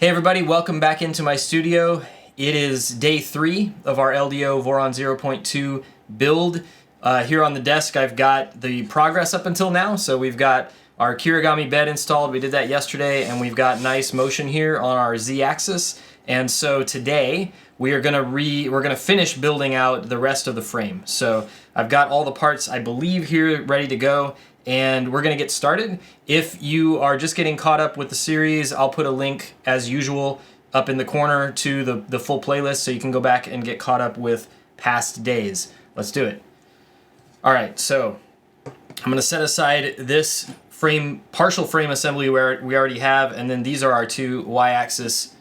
Hey everybody, welcome back into my studio. It is day 3 of our LDO Voron 0.2 build. Here on the desk I've got the progress up until now. So we've got our Kirigami bed installed, we did that yesterday, and we've got nice motion here on our Z-axis. And so today we're gonna finish building out the rest of the frame. So I've got all the parts, I believe, here ready to go. And we're going to get started. If you are just getting caught up with the series, I'll put a link, as usual, up in the corner to the full playlist so you can go back and get caught up with past days. Let's do it. All right, so I'm going to set aside this partial frame assembly where we already have, and then these are our two Y-axis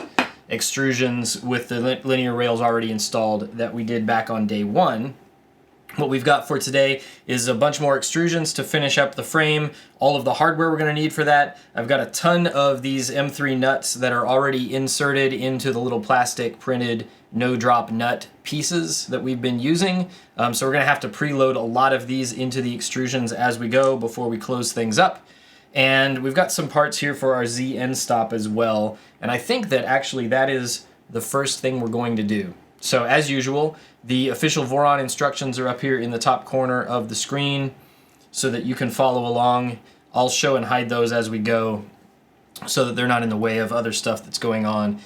extrusions with the linear rails already installed that we did back on day 1. What we've got for today is a bunch more extrusions to finish up the frame, all of the hardware we're going to need for that. I've got a ton of these M3 nuts that are already inserted into the little plastic printed no-drop nut pieces that we've been using. So we're going to have to preload a lot of these into the extrusions as we go before we close things up. And we've got some parts here for our Z endstop as well. And I think that actually that is the first thing we're going to do. So as usual, the official Voron instructions are up here in the top corner of the screen so that you can follow along. I'll show and hide those as we go so that they're not in the way of other stuff that's going on.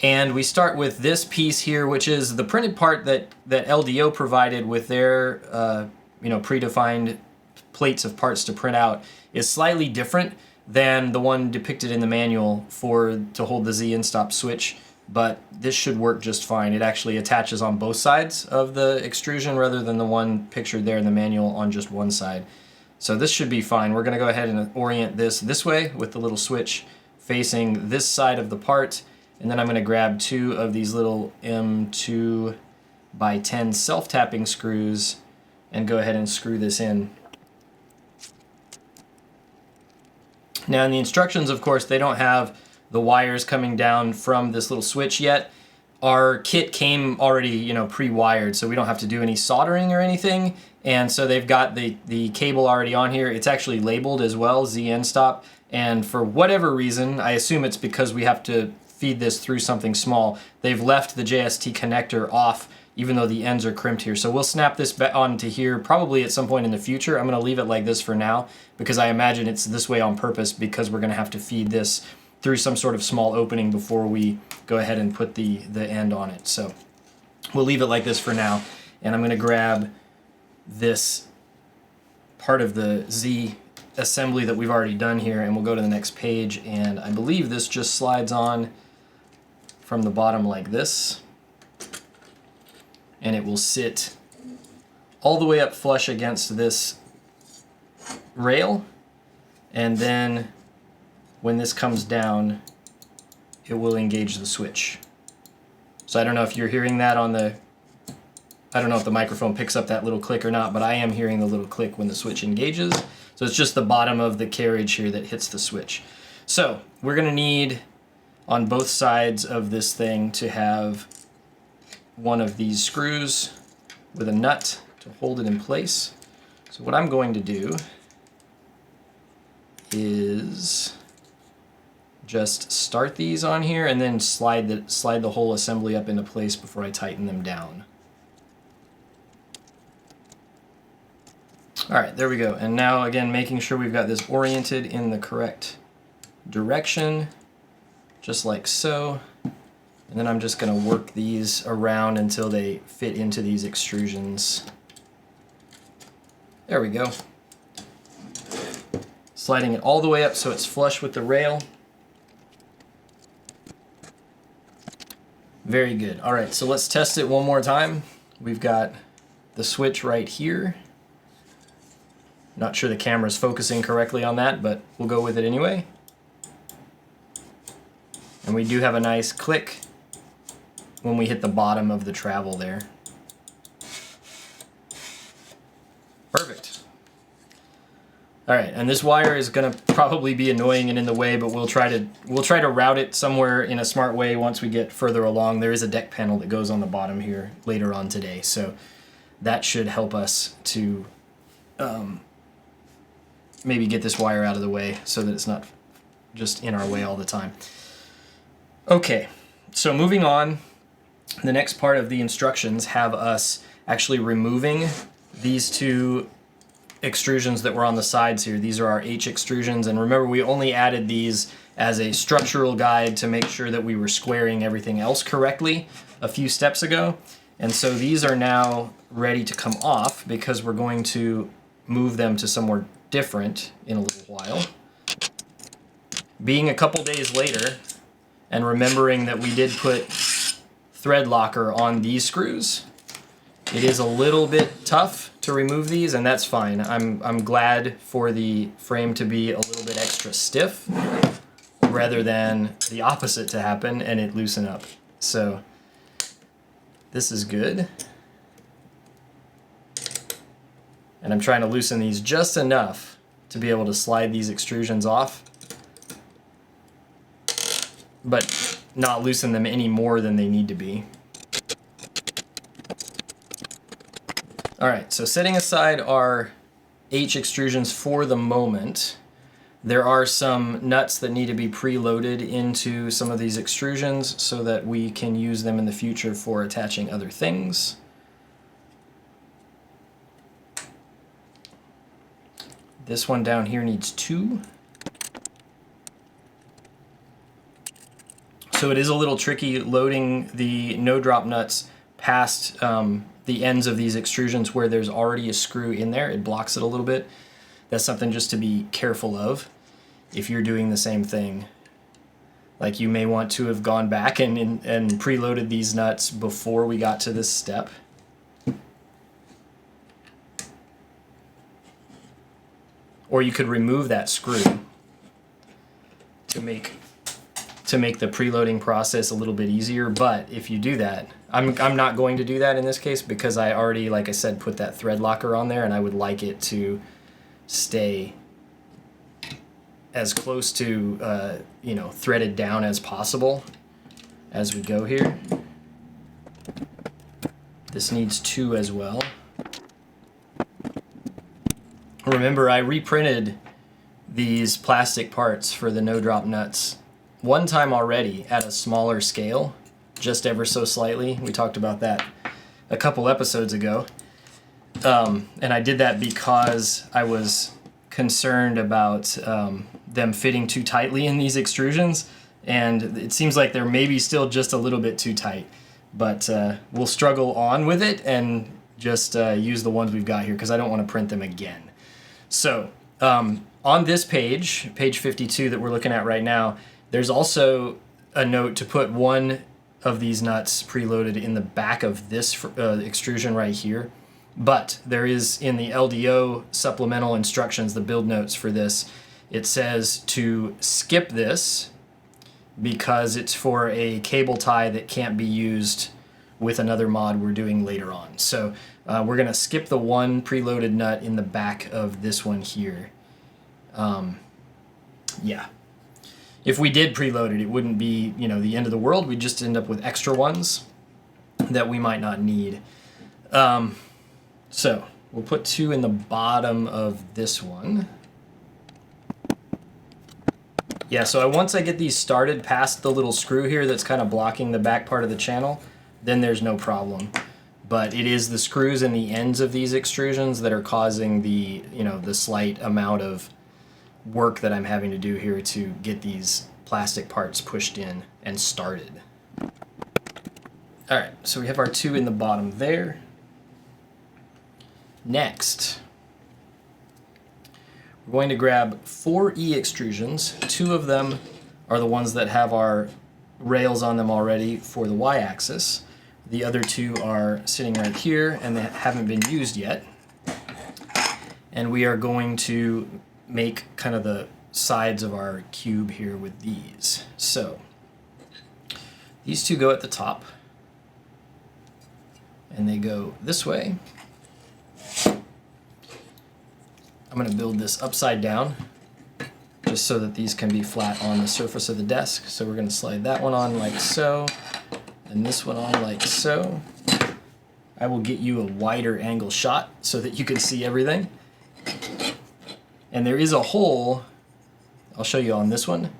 And we start with this piece here, which is the printed part that LDO provided with their predefined plates of parts to print out. Is slightly different than the one depicted in the manual to hold the Z endstop switch. But this should work just fine. It actually attaches on both sides of the extrusion rather than the one pictured there in the manual on just one side. So this should be fine. We're going to go ahead and orient this way with the little switch facing this side of the part. And then I'm going to grab 2 of these little M2 by 10 self-tapping screws and go ahead and screw this in. Now in the instructions, of course, they don't have the wires coming down from this little switch yet. Our kit came already, pre-wired, so we don't have to do any soldering or anything. And so they've got the cable already on here. It's actually labeled as well, Z endstop. And for whatever reason, I assume it's because we have to feed this through something small, they've left the JST connector off, even though the ends are crimped here. So we'll snap this onto here probably at some point in the future. I'm going to leave it like this for now because I imagine it's this way on purpose because we're going to have to feed this through some sort of small opening before we go ahead and put the end on it. So we'll leave it like this for now. And I'm going to grab this part of the Z assembly that we've already done here, and we'll go to the next page. And I believe this just slides on from the bottom like this. And it will sit all the way up flush against this rail. And then when this comes down, it will engage the switch. So I don't know if you're hearing that I don't know if the microphone picks up that little click or not, but I am hearing the little click when the switch engages. So it's just the bottom of the carriage here that hits the switch. So we're going to need, on both sides of this thing, to have one of these screws with a nut to hold it in place. So what I'm going to do is just start these on here and then slide the whole assembly up into place before I tighten them down. All right, there we go. And now again, making sure we've got this oriented in the correct direction, just like so. And then I'm just going to work these around until they fit into these extrusions. There we go. Sliding it all the way up so it's flush with the rail. Very good. All right, so let's test it one more time. We've got the switch right here. Not sure the camera's focusing correctly on that, but we'll go with it anyway. And we do have a nice click when we hit the bottom of the travel there. Perfect. All right, and this wire is going to probably be annoying and in the way, but we'll try to route it somewhere in a smart way once we get further along. There is a deck panel that goes on the bottom here later on today, so that should help us to maybe get this wire out of the way so that it's not just in our way all the time. Okay, so moving on, the next part of the instructions have us actually removing these two extrusions that were on the sides here. These are our H extrusions, and remember we only added these as a structural guide to make sure that we were squaring everything else correctly a few steps ago. And so these are now ready to come off because we're going to move them to somewhere different in a little while. Being a couple days later, and remembering that we did put thread locker on these screws, it is a little bit tough to remove these, and that's fine. I'm glad for the frame to be a little bit extra stiff rather than the opposite to happen and it loosen up. So this is good. And I'm trying to loosen these just enough to be able to slide these extrusions off, but not loosen them any more than they need to be. All right, so setting aside our H extrusions for the moment, there are some nuts that need to be preloaded into some of these extrusions so that we can use them in the future for attaching other things. This one down here needs 2. So it is a little tricky loading the no-drop nuts past the ends of these extrusions where there's already a screw in there. It blocks it a little bit. That's something just to be careful of if you're doing the same thing. Like, you may want to have gone back and preloaded these nuts before we got to this step. Or you could remove that screw to make the preloading process a little bit easier. But if you do that, I'm not going to do that in this case because I already, like I said, put that thread locker on there, and I would like it to stay as close to threaded down as possible as we go here. This needs 2 as well. Remember, I reprinted these plastic parts for the no-drop nuts one time already at a smaller scale, just ever so slightly. We talked about that a couple episodes ago. And I did that because I was concerned about them fitting too tightly in these extrusions, and it seems like they're maybe still just a little bit too tight. But we'll struggle on with it and just use the ones we've got here because I don't want to print them again. So on this page, page 52 that we're looking at right now, there's also a note to put one of these nuts preloaded in the back of this extrusion right here. But there is, in the LDO supplemental instructions, the build notes for this, it says to skip this because it's for a cable tie that can't be used with another mod we're doing later on. So we're going to skip the one preloaded nut in the back of this one here. Yeah. If we did preload it, it wouldn't be, the end of the world. We'd just end up with extra ones that we might not need. So we'll put 2 in the bottom of this one. Yeah, so once I get these started past the little screw here that's kind of blocking the back part of the channel, then there's no problem. But it is the screws in the ends of these extrusions that are causing the, the slight amount of work that I'm having to do here to get these plastic parts pushed in and started. All right, so we have our 2 in the bottom there. Next, we're going to grab 4 E extrusions. 2 of them are the ones that have our rails on them already for the Y-axis. The other 2 are sitting right here and they haven't been used yet. And we are going to make kind of the sides of our cube here with these. So these 2 go at the top and they go this way. I'm going to build this upside down just so that these can be flat on the surface of the desk. So we're going to slide that one on like so, and this one on like so. I will get you a wider angle shot so that you can see everything. And there is a hole, I'll show you on this one,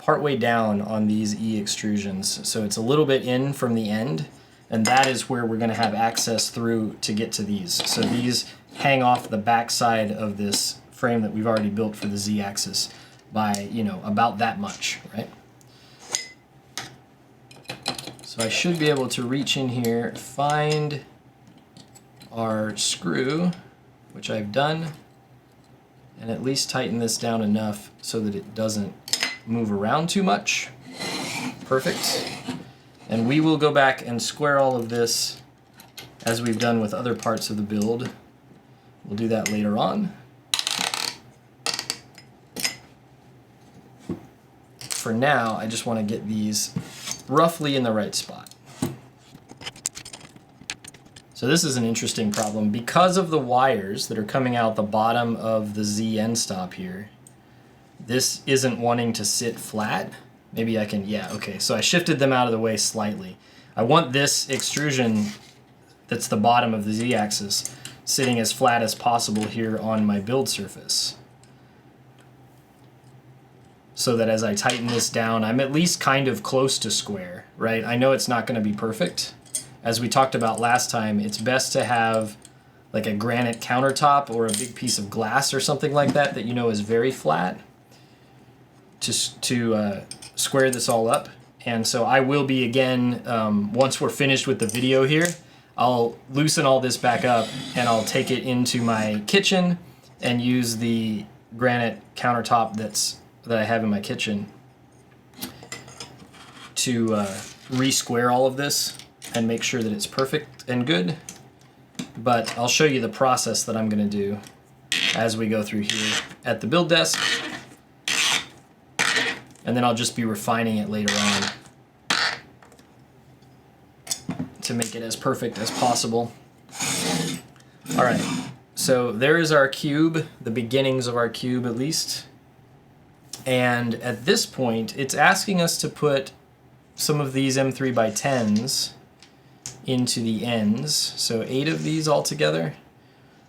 partway down on these E extrusions. So it's a little bit in from the end, and that is where we're going to have access through to get to these. So these hang off the back side of this frame that we've already built for the Z-axis by, you know, about that much, right? So I should be able to reach in here, find our screw, which I've done, and at least tighten this down enough so that it doesn't move around too much. Perfect. And we will go back and square all of this as we've done with other parts of the build. We'll do that later on. For now, I just want to get these roughly in the right spot. So this is an interesting problem. Because of the wires that are coming out the bottom of the Z endstop here, this isn't wanting to sit flat. Maybe I can, yeah, okay. So I shifted them out of the way slightly. I want this extrusion that's the bottom of the Z-axis sitting as flat as possible here on my build surface, so that as I tighten this down, I'm at least kind of close to square, right? I know it's not going to be perfect. As we talked about last time, it's best to have like a granite countertop or a big piece of glass or something like that that you know is very flat to square this all up. And so I will be, again, once we're finished with the video here, I'll loosen all this back up and I'll take it into my kitchen and use the granite countertop that I have in my kitchen to re-square all of this and make sure that it's perfect and good. But I'll show you the process that I'm going to do as we go through here at the build desk, and then I'll just be refining it later on to make it as perfect as possible. All right, so there is our cube, the beginnings of our cube at least. And at this point, it's asking us to put some of these M3x10s into the ends. So 8 of these altogether.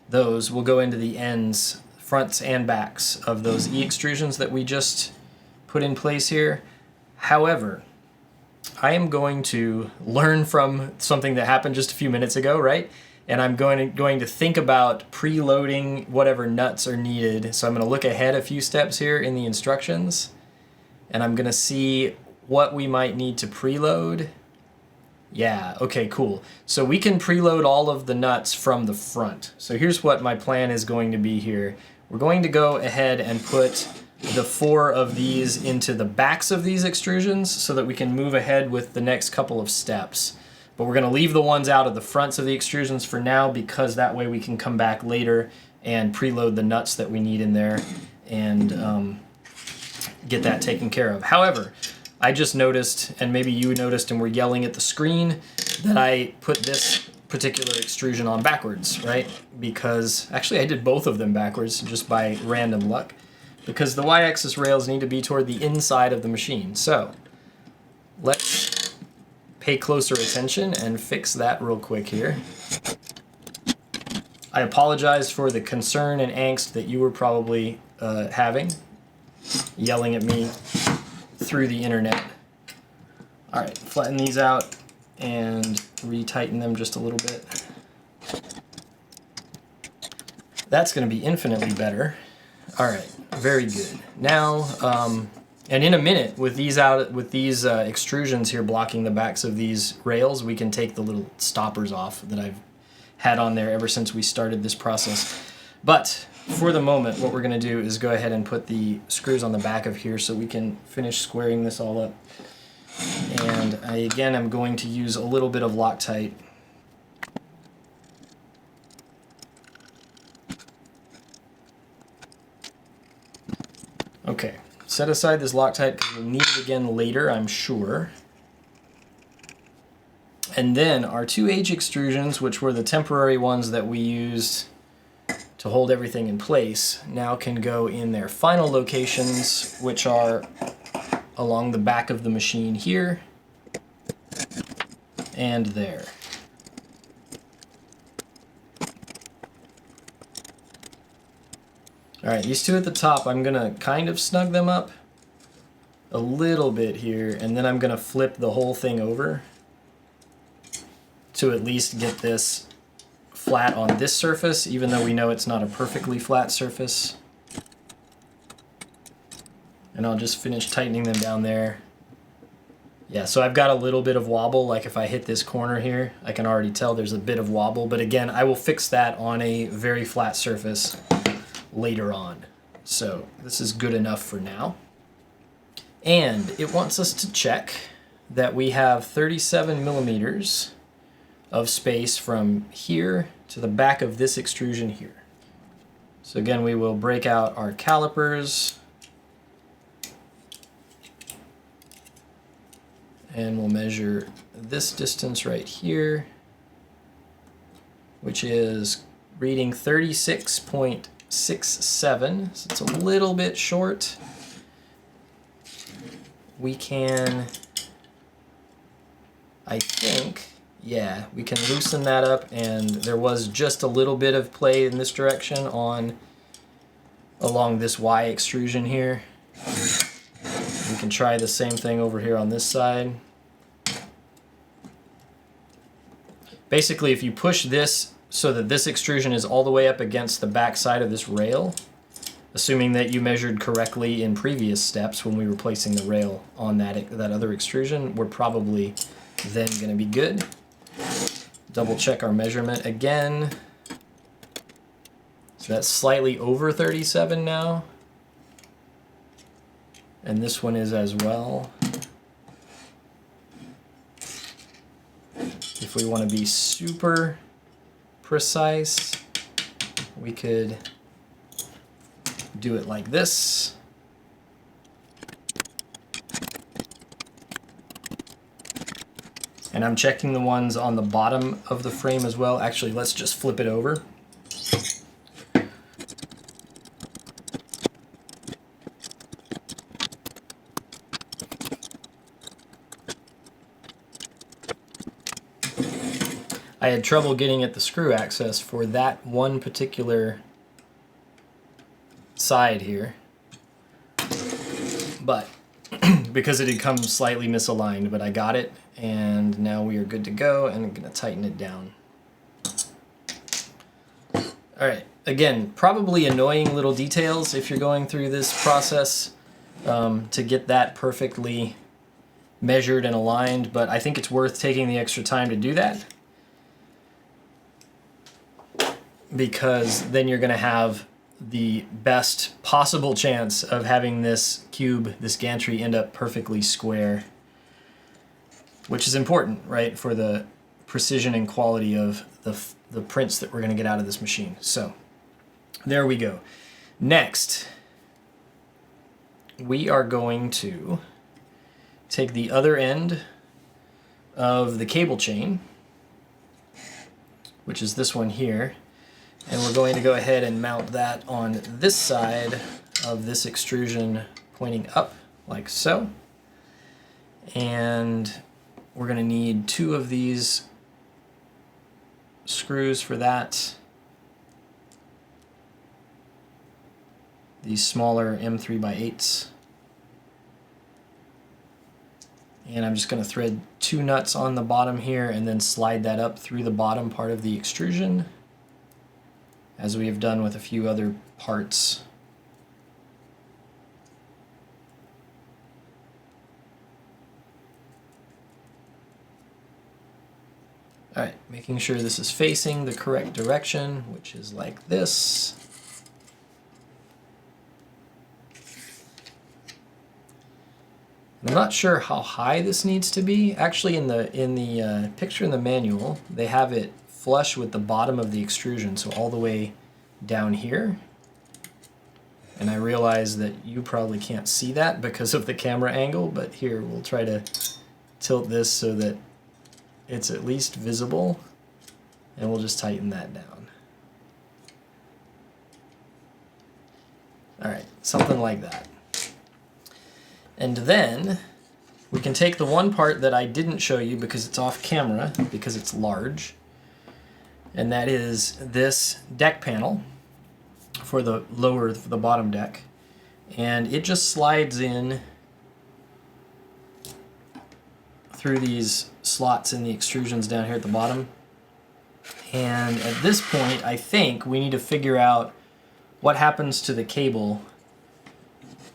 Those will go into the ends, fronts and backs of those E extrusions that we just put in place here. However, I am going to learn from something that happened just a few minutes ago, right? And I'm going to think about preloading whatever nuts are needed. So I'm going to look ahead a few steps here in the instructions, and I'm going to see what we might need to preload. Yeah, okay, cool. So we can preload all of the nuts from the front. So here's what my plan is going to be here. We're going to go ahead and put the 4 of these into the backs of these extrusions so that we can move ahead with the next couple of steps. But we're going to leave the ones out of the fronts of the extrusions for now, because that way we can come back later and preload the nuts that we need in there and get that taken care of. However, I just noticed, and maybe you noticed and were yelling at the screen, that I put this particular extrusion on backwards, right? Because, actually I did both of them backwards just by random luck, because the y-axis rails need to be toward the inside of the machine. So let's pay closer attention and fix that real quick here. I apologize for the concern and angst that you were probably having, yelling at me through the internet. All right, flatten these out and retighten them just a little bit. That's going to be infinitely better. All right, very good. Now, and in a minute, with these extrusions here blocking the backs of these rails, we can take the little stoppers off that I've had on there ever since we started this process. But for the moment, what we're going to do is go ahead and put the screws on the back of here so we can finish squaring this all up. And again, I'm going to use a little bit of Loctite. Okay, set aside this Loctite because we'll need it again later, I'm sure. And then our 2H extrusions, which were the temporary ones that we used to hold everything in place, now can go in their final locations, which are along the back of the machine here and there. All right, these two at the top, I'm gonna kind of snug them up a little bit here, and then I'm going to flip the whole thing over to at least get this flat on this surface, even though we know it's not a perfectly flat surface. And I'll just finish tightening them down there. Yeah, so I've got a little bit of wobble, like if I hit this corner here, I can already tell there's a bit of wobble, but again, I will fix that on a very flat surface later on. So this is good enough for now. And it wants us to check that we have 37 millimeters of space from here to the back of this extrusion here. So again, we will break out our calipers and we'll measure this distance right here, which is reading 36.67, so it's a little bit short. We can, I think, yeah, we can loosen that up, and there was just a little bit of play in this direction along this Y extrusion here. We can try the same thing over here on this side. Basically, if you push this so that this extrusion is all the way up against the back side of this rail, assuming that you measured correctly in previous steps when we were placing the rail on that other extrusion, we're probably then going to be good. Double check our measurement again. So that's slightly over 37 now. And this one is as well. If we want to be super precise, we could do it like this. And I'm checking the ones on the bottom of the frame as well. Actually, let's just flip it over. I had trouble getting at the screw access for that one particular side here, but because it had come slightly misaligned, but I got it, and now we are good to go, and I'm going to tighten it down. Alright, again, probably annoying little details if you're going through this process to get that perfectly measured and aligned, but I think it's worth taking the extra time to do that, because then you're going to have the best possible chance of having this cube, this gantry, end up perfectly square, which is important, right, for the precision and quality of the prints that we're going to get out of this machine. So there we go. Next, we are going to take the other end of the cable chain, which is this one here, and we're going to go ahead and mount that on this side of this extrusion pointing up, like so. And we're going to need 2 of these screws for that. These smaller M3x8s. And I'm just going to thread 2 nuts on the bottom here and then slide that up through the bottom part of the extrusion, as we have done with a few other parts. Alright, making sure this is facing the correct direction, which is like this. I'm not sure how high this needs to be. Actually, in the picture in the manual, they have it flush with the bottom of the extrusion, so all the way down here. And I realize that you probably can't see that because of the camera angle, but here we'll try to tilt this so that it's at least visible, and we'll just tighten that down. Alright, something like that. And then we can take the one part that I didn't show you because it's off camera, because it's large, and that is this deck panel for the bottom deck, and it just slides in through these slots in the extrusions down here at the bottom. And at this point, I think we need to figure out what happens to the cable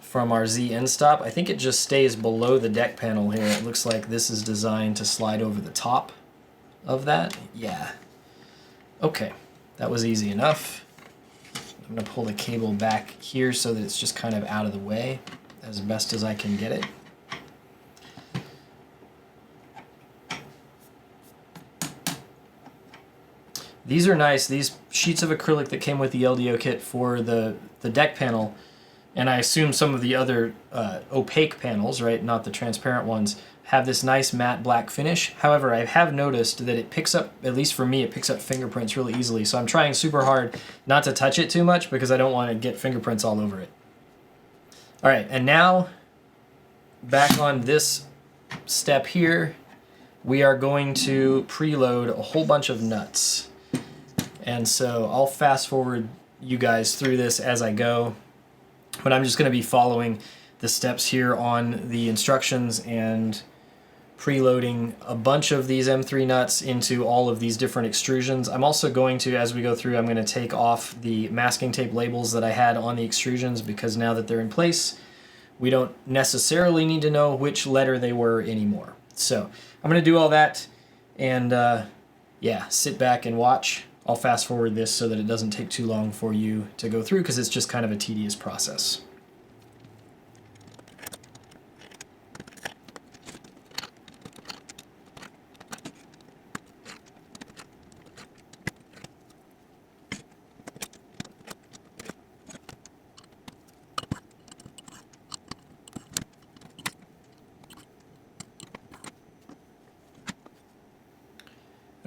from our Z endstop. I think it just stays below the deck panel here. It looks like this is designed to slide over the top of that. Yeah. Okay, that was easy enough. I'm going to pull the cable back here so that it's just kind of out of the way as best as I can get it. These are nice. These sheets of acrylic that came with the LDO kit for the deck panel, and I assume some of the other opaque panels, right, not the transparent ones, have this nice matte black finish. However, I have noticed that it picks up, at least for me, it picks up fingerprints really easily. So I'm trying super hard not to touch it too much because I don't want to get fingerprints all over it. All right, and now back on this step here, we are going to preload a whole bunch of nuts. And so I'll fast forward you guys through this as I go, but I'm just going to be following the steps here on the instructions and preloading a bunch of these M3 nuts into all of these different extrusions. I'm also going to, as we go through, I'm going to take off the masking tape labels that I had on the extrusions because now that they're in place, we don't necessarily need to know which letter they were anymore. So I'm going to do all that and yeah, sit back and watch. I'll fast forward this so that it doesn't take too long for you to go through because it's just kind of a tedious process.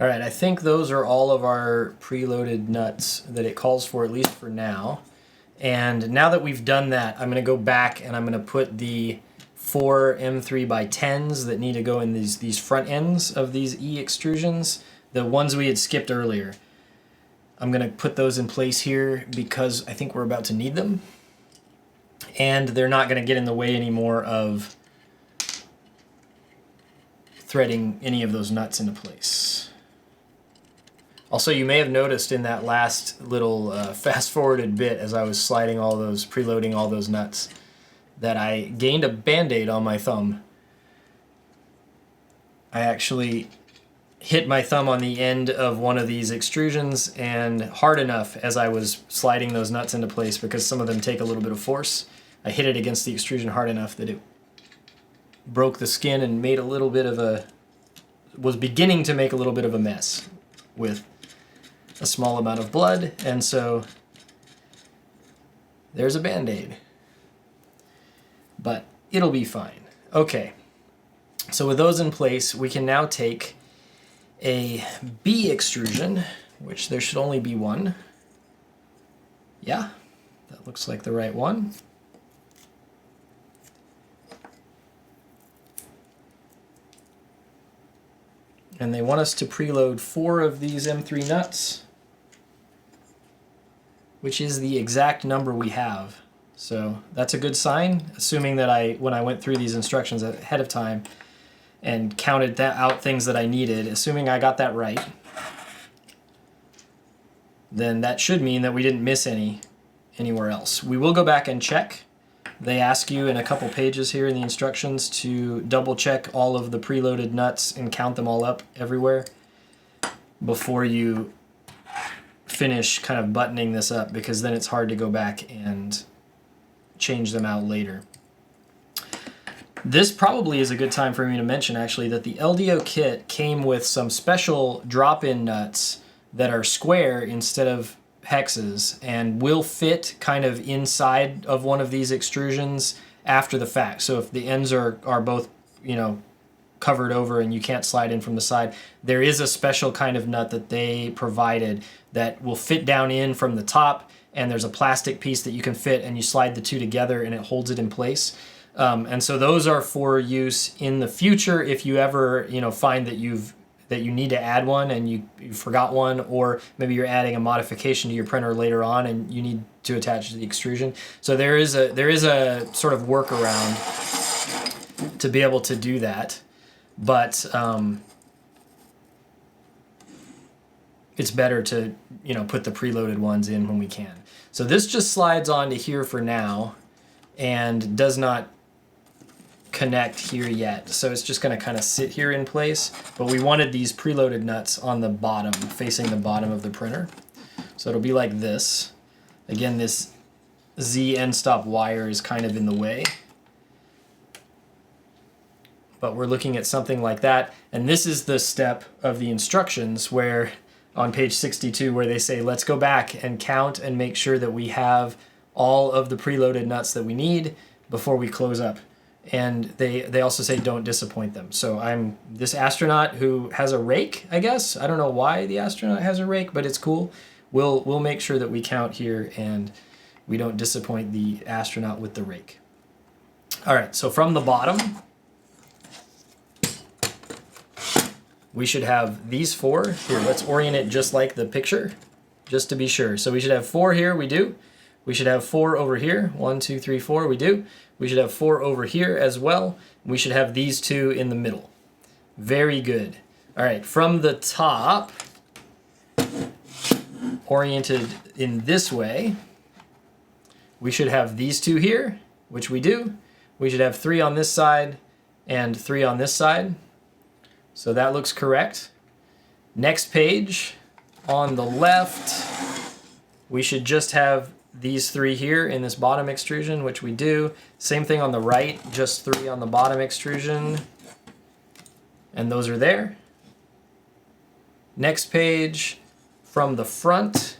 All right, I think those are all of our preloaded nuts that it calls for, at least for now. And now that we've done that, I'm going to go back and I'm going to put the 4 M3x10s that need to go in these front ends of these E extrusions, the ones we had skipped earlier. I'm going to put those in place here because I think we're about to need them. And they're not going to get in the way anymore of threading any of those nuts into place. Also, you may have noticed in that last little fast-forwarded bit as I was sliding all those, preloading all those nuts, that I gained a Band-Aid on my thumb. I actually hit my thumb on the end of one of these extrusions and hard enough as I was sliding those nuts into place because some of them take a little bit of force. I hit it against the extrusion hard enough that it broke the skin and made a little bit of a, was beginning to make a little bit of a mess with a small amount of blood, and so there's a Band-Aid. But it'll be fine. Okay, so with those in place, we can now take a B extrusion, which there should only be one. Yeah, that looks like the right one. And they want us to preload 4 of these M3 nuts, which is the exact number we have. So that's a good sign, assuming that when I went through these instructions ahead of time and counted that out things that I needed, assuming I got that right, then that should mean that we didn't miss anywhere else. We will go back and check. They ask you in a couple pages here in the instructions to double check all of the preloaded nuts and count them all up everywhere before you finish kind of buttoning this up, because then it's hard to go back and change them out later. This probably is a good time for me to mention actually that the LDO kit came with some special drop-in nuts that are square instead of hexes and will fit kind of inside of one of these extrusions after the fact. So if the ends are both, you know, covered over and you can't slide in from the side, there is a special kind of nut that they provided that will fit down in from the top, and there's a plastic piece that you can fit and you slide the two together and it holds it in place. And so those are for use in the future if you ever, you know, find that you need to add one and you forgot one, or maybe you're adding a modification to your printer later on and you need to attach to the extrusion. So there is a sort of workaround to be able to do that. but it's better to, you know, put the preloaded ones in when we can. So this just slides onto here for now and does not connect here yet. So it's just going to kind of sit here in place, but we wanted these preloaded nuts on the bottom, facing the bottom of the printer. So it'll be like this. Again, this Z endstop wire is kind of in the way, but we're looking at something like that. And this is the step of the instructions where on page 62 where they say, let's go back and count and make sure that we have all of the preloaded nuts that we need before we close up. And they also say don't disappoint them. So I'm this astronaut who has a rake, I guess. I don't know why the astronaut has a rake, but it's cool. We'll make sure that we count here and we don't disappoint the astronaut with the rake. All right, so from the bottom, we should have these 4. Here, let's orient it just like the picture, just to be sure. So we should have 4 here, we do. We should have 4 over here, 1, 2, 3, 4, we do. We should have 4 over here as well. We should have these 2 in the middle. Very good. All right, from the top, oriented in this way, we should have these 2 here, which we do. We should have 3 on this side and 3 on this side. So that looks correct. Next page, on the left, we should just have these 3 here in this bottom extrusion, which we do. Same thing on the right, just 3 on the bottom extrusion. And those are there. Next page, from the front,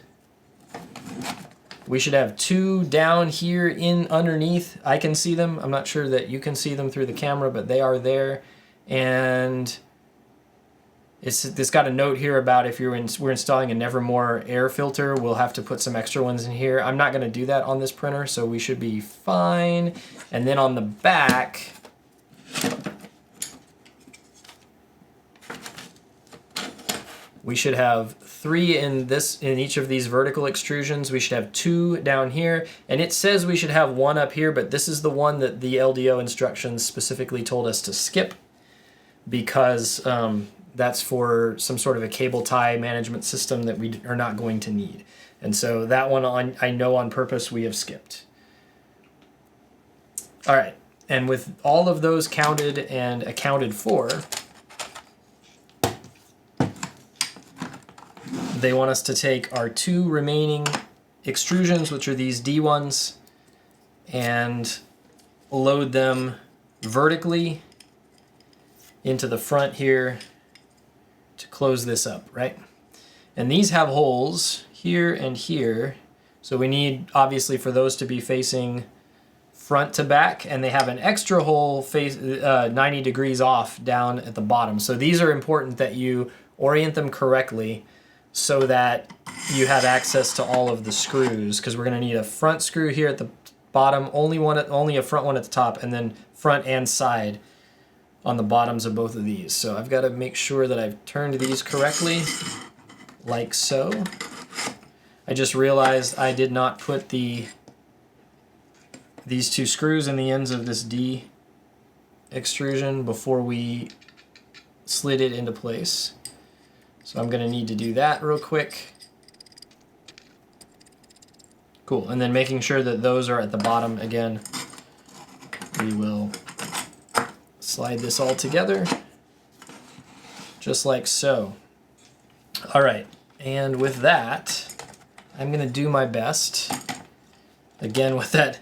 we should have 2 down here in underneath. I can see them. I'm not sure that you can see them through the camera, but they are there. And it's got a note here about if we're installing a Nevermore air filter, we'll have to put some extra ones in here. I'm not going to do that on this printer, so we should be fine. And then on the back, we should have 3 in each of these vertical extrusions. We should have 2 down here, and it says we should have 1 up here, but this is the one that the LDO instructions specifically told us to skip because that's for some sort of a cable tie management system that we are not going to need. And so that one I know on purpose we have skipped. All right, and with all of those counted and accounted for, they want us to take our 2 remaining extrusions, which are these D ones, and load them vertically into the front here to close this up, right? And these have holes here and here, so we need obviously for those to be facing front to back, and they have an extra hole 90 degrees off down at the bottom. So these are important that you orient them correctly so that you have access to all of the screws, because we're going to need a front screw here at the bottom, only a front one at the top, and then front and side on the bottoms of both of these. So I've got to make sure that I've turned these correctly, like so. I just realized I did not put these 2 screws in the ends of this D extrusion before we slid it into place. So I'm going to need to do that real quick. Cool, and then making sure that those are at the bottom again. We will slide this all together, just like so. All right, and with that, I'm going to do my best. Again, with that,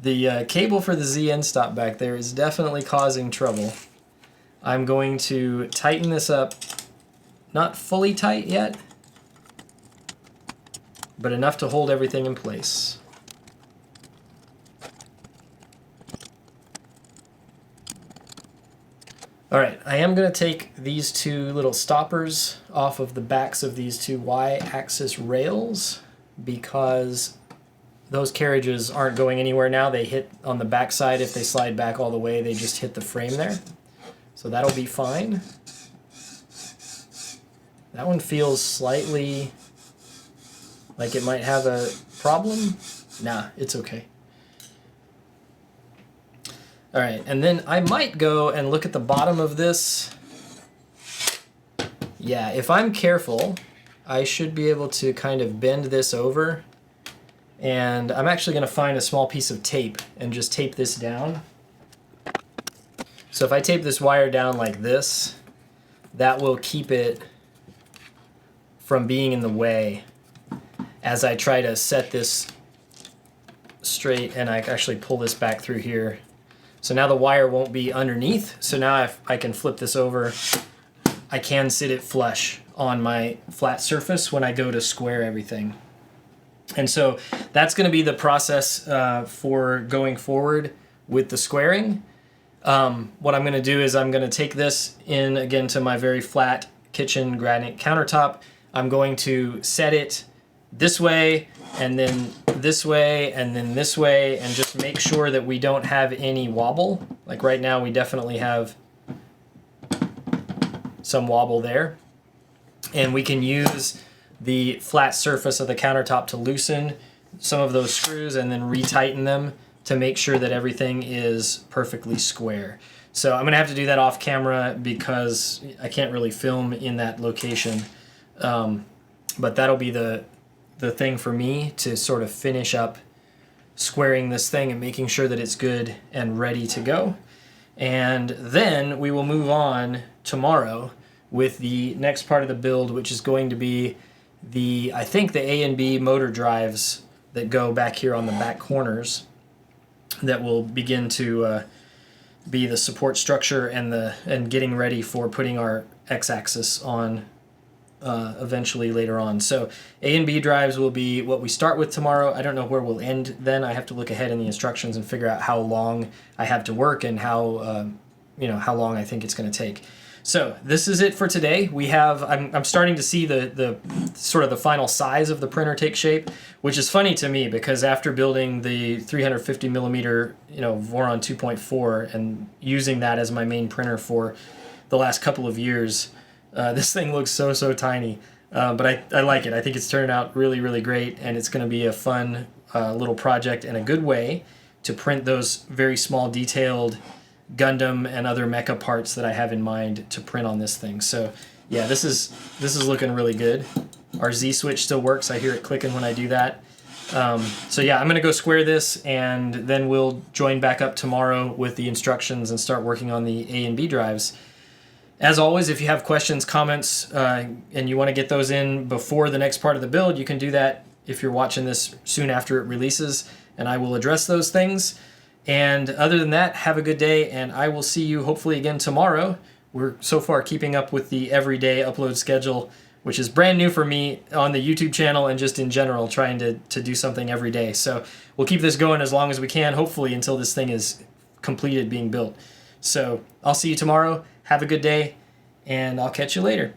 the cable for the Z endstop back there is definitely causing trouble. I'm going to tighten this up. Not fully tight yet, but enough to hold everything in place. All right, I am going to take these 2 little stoppers off of the backs of these 2 Y-axis rails because those carriages aren't going anywhere now. They hit on the back side. If they slide back all the way, they just hit the frame there. So that'll be fine. That one feels slightly like it might have a problem. Nah, it's okay. All right, and then I might go and look at the bottom of this. Yeah, if I'm careful, I should be able to kind of bend this over. And I'm actually going to find a small piece of tape and just tape this down. So if I tape this wire down like this, that will keep it from being in the way as I try to set this straight, and I actually pull this back through here. So now the wire won't be underneath. So now if I can flip this over, I can sit it flush on my flat surface when I go to square everything. And so that's going to be the process for going forward with the squaring. What I'm going to do is I'm going to take this in again to my very flat kitchen granite countertop. I'm going to set it this way, and then this way, and then this way, and just make sure that we don't have any wobble. Like right now we definitely have some wobble there. And we can use the flat surface of the countertop to loosen some of those screws and then retighten them to make sure that everything is perfectly square. So I'm gonna have to do that off camera because I can't really film in that location. But that'll be the thing for me to sort of finish up squaring this thing and making sure that it's good and ready to go. And then we will move on tomorrow with the next part of the build, which is going to be I think the A and B motor drives that go back here on the back corners that will begin to be the support structure and getting ready for putting our X-axis on eventually later on. So A and B drives will be what we start with tomorrow. I don't know where we'll end then. I have to look ahead in the instructions and figure out how long I have to work and how how long I think it's going to take. So this is it for today. We have I'm starting to see the sort of the final size of the printer take shape, which is funny to me because after building the 350 millimeter Voron 2.4 and using that as my main printer for the last couple of years, this thing looks so tiny. But I like it. I think it's turned out really great, and it's going to be a fun little project and a good way to print those very small detailed Gundam and other mecha parts that I have in mind to print on this thing. So yeah, this is looking really good. Our Z switch still works. I hear it clicking when I do that. So yeah, I'm gonna go square this, and then we'll join back up tomorrow with the instructions and start working on the A and B drives. As always, if you have questions, comments, and you want to get those in before the next part of the build, you can do that if you're watching this soon after it releases, and I will address those things. And other than that, have a good day, and I will see you hopefully again tomorrow. We're so far keeping up with the everyday upload schedule, which is brand new for me on the YouTube channel and just in general, trying to do something every day. So we'll keep this going as long as we can, hopefully until this thing is completed being built. So I'll see you tomorrow. Have a good day, and I'll catch you later.